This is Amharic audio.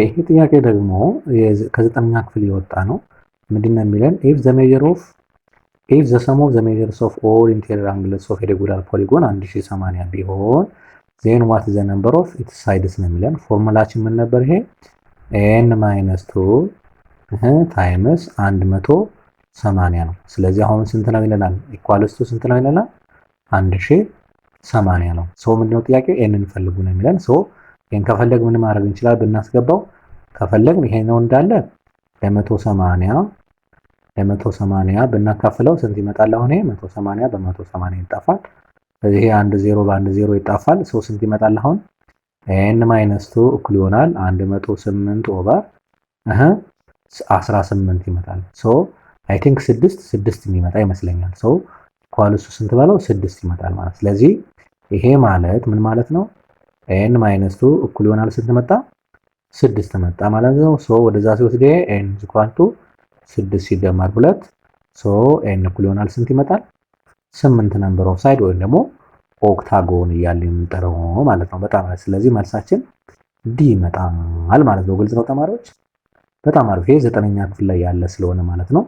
ይሄ ጥያቄ ደግሞ ከዘጠነኛ ክፍል የወጣ ነው። ምንድነው የሚለን ኢፍ ዘ ሰም ኦፍ ዘ ሜጀርስ ኦፍ ኦል ኢንቴሪየር አንግልስ ኦፍ ሬጉላር ፖሊጎን 1080 ቢሆን ዜን ዋት ዘ ነምበር ኦፍ ኢትስ ሳይድስ ነው የሚለን። ፎርሙላችን ምን ነበር? ይሄ ኤን ማይነስ 2 ታይምስ 180 ነው። ስለዚህ አሁን ስንት ነው ይለናል? ኢኳልስ ቱ ስንት ነው ይለናል? 1080 ነው። ሶ ምንድነው ጥያቄው? ኤን እንፈልጉ ነው የሚለን። ሶ ይሄን ከፈለግ ምን ማድረግ እንችላለን? ብናስገባው ከፈለግን ይሄ ነው እንዳለ ለ180 ብናካፍለው ስንት ይመጣል? አሁን ይሄ 180 በ180 ይጣፋል። ስለዚህ ይሄ 1 0 በ1 0 ይጣፋል። ሶ ስንት ይመጣል? አሁን ኤን ማይነስ 2 እኩል ይሆናል 108 ኦቨር 18 ይመጣል። ሶ አይ ቲንክ 6 የሚመጣ ይመስለኛል። ሶ ኢኳልስ ስንት በለው 6 ይመጣል ማለት። ስለዚህ ይሄ ማለት ምን ማለት ነው? ኤን ማይነስ 2 እኩል ይሆናል ስንት መጣ? 6 መጣ ማለት ነው። ሶ ወደዛ ሲወስድ ኤን ኢኳል ቱ 6 ሲደመር 2 ሶ ኤን እኩል ይሆናል ስንት ይመጣል? 8 ነምበር ኦፍ ሳይድ ወይም ደግሞ ኦክታጎን እያልን የምንጠራው ማለት ነው። በጣም ስለዚህ መልሳችን ዲ ይመጣል ማለት ነው። ግልጽ ነው ተማሪዎች? በጣም አሪፍ። ይሄ 9ኛ ክፍል ላይ ያለ ስለሆነ ማለት ነው።